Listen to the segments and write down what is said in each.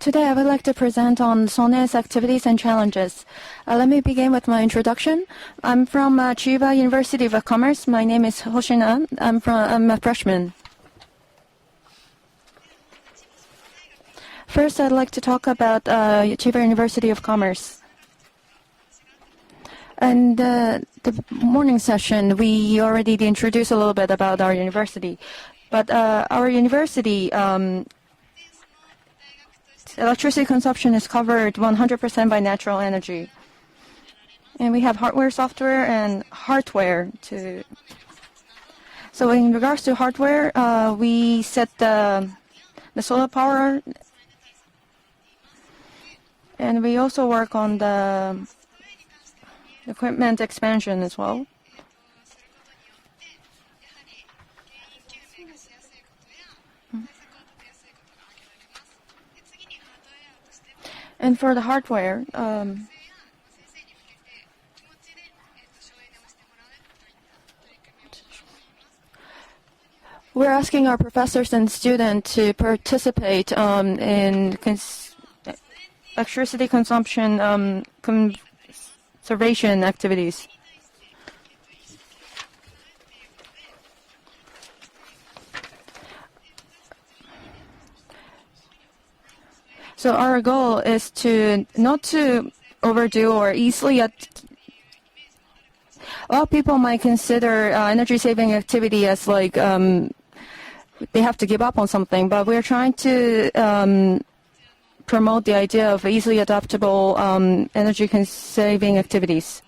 Today I would like to present on SONE's activities and challenges. Let me begin with my introduction. I'm from Chiba University of Commerce. My name is Hoshina. I'm a freshman. First, I'd like to talk about Chiba University of Commerce. And the morning session, we already introduced a little bit about our university. But our university, electricity consumption is covered 100% by natural energy. And we have hardware, software, and hardware too. So in regards to hardware, we set the solar power, and we also work on the equipment expansion as well. And for the hardware, we're asking our professors and students to participate in electricity consumption conservation activities. So our goal is to not to overdo or easily. Well, people might consider energy-saving activity as like they have to give up on something, but we're trying to promote the idea of easily adaptable energy-saving activities.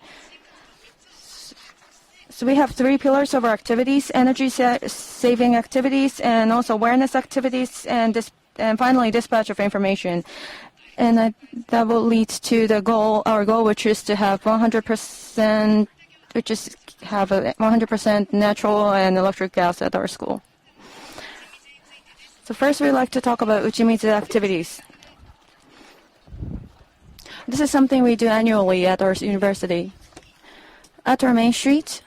So we have 3 pillars of our activities: energy-saving activities, and also awareness activities, and finally dispatch of information. And that will lead to the goal, our goal, which is to have 100%, which is have a 100% natural and electric gas at our school. So first, we'd like to talk about Uchimizu activities. This is something we do annually at our university. At our main street,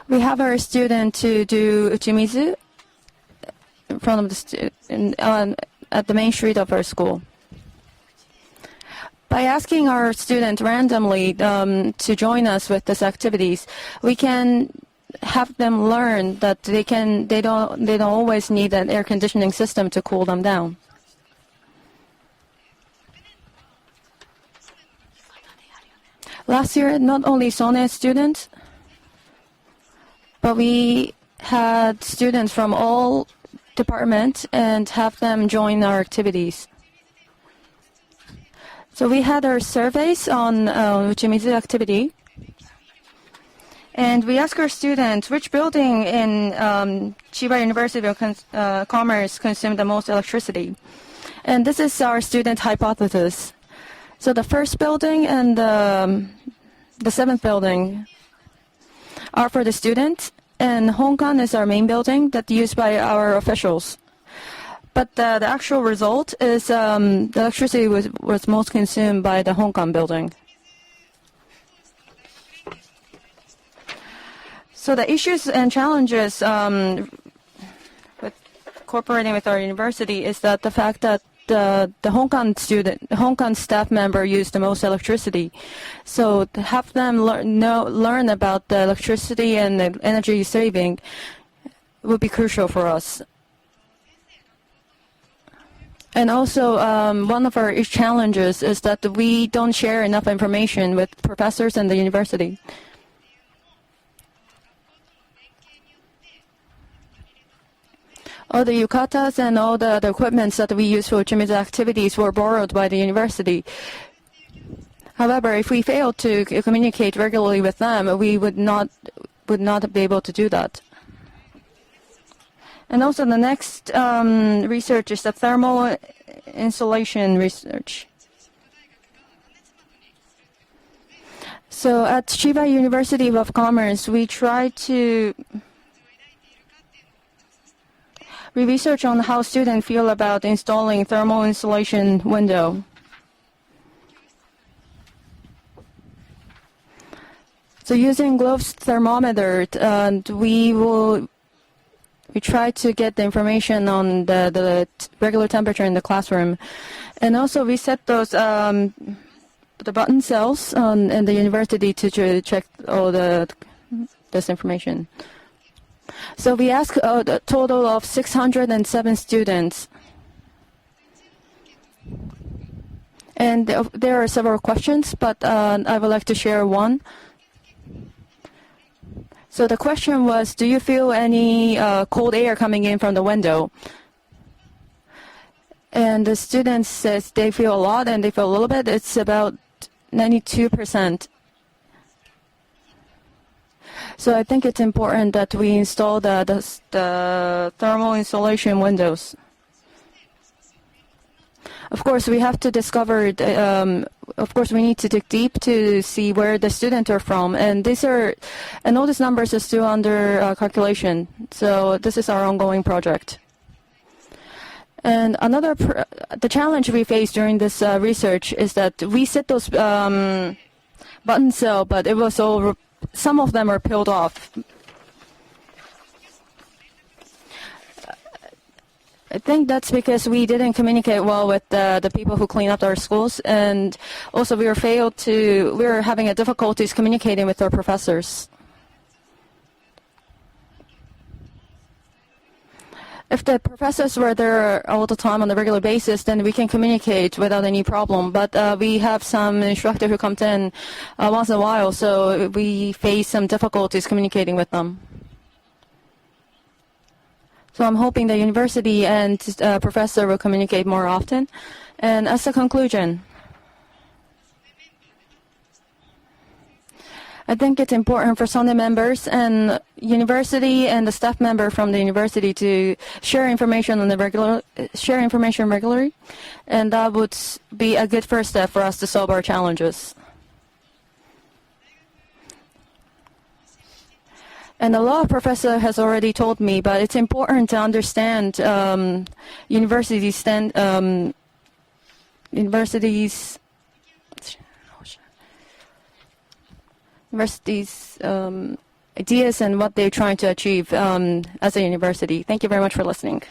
we have our student to do Uchimizu in front of the at the main street of our school. By asking our student randomly to join us with these activities, we can have them learn that they don't always need an air conditioning system to cool them down. Last year, not only SONE students, but we had students from all departments and have them join our activities. So we had our surveys on Uchimizu activity. And we asked our students which building in Chiba University of Commerce consumed the most electricity. And this is our student hypothesis. So the first building and the 7th building are for the students, and Honkan is our main building that's used by our officials. But the actual result is the electricity was most consumed by the Honkan building. So the issues and challenges with cooperating with our university is that the fact that the Honkan staff member used the most electricity. So to have them learn about the electricity and the energy saving would be crucial for us. And also, one of our challenges is that we don't share enough information with professors and the university. All the yukatas and all the equipments that we use for Uchimizu activities were borrowed by the university. However, if we failed to communicate regularly with them, we would not be able to do that. And also the next research is the thermal insulation research. So at Chiba University of Commerce, we research on how students feel about installing thermal insulation window. So using gloves thermometer, we will We try to get the information on the regular temperature in the classroom. And also we set those the button cells in the university to check all this information. So we asked a total of 607 students. And there are several questions, but I would like to share one. So the question was, do you feel any cold air coming in from the window? And the students says they feel a lot and they feel a little bit. It's about 92%. So I think it's important that we install the thermal insulation windows. Of course, we have to discover, of course, we need to dig deep to see where the students are from. And all these numbers are still under calculation. So this is our ongoing project. And the challenge we face during this research is that we set those button cell, but it was some of them are peeled off. I think that's because we didn't communicate well with the people who clean up our schools, and also we were having difficulties communicating with our professors. If the professors were there all the time on a regular basis, then we can communicate without any problem. But we have some instructor who comes in once in a while, so we face some difficulties communicating with them. So I'm hoping the university and professor will communicate more often. And as a conclusion, I think it's important for SONE members and university and the staff member from the university to share information regularly, and that would be a good first step for us to solve our challenges. And a lot of professor has already told me, but it's important to understand universities' ideas and what they're trying to achieve as a university. Thank you very much for listening.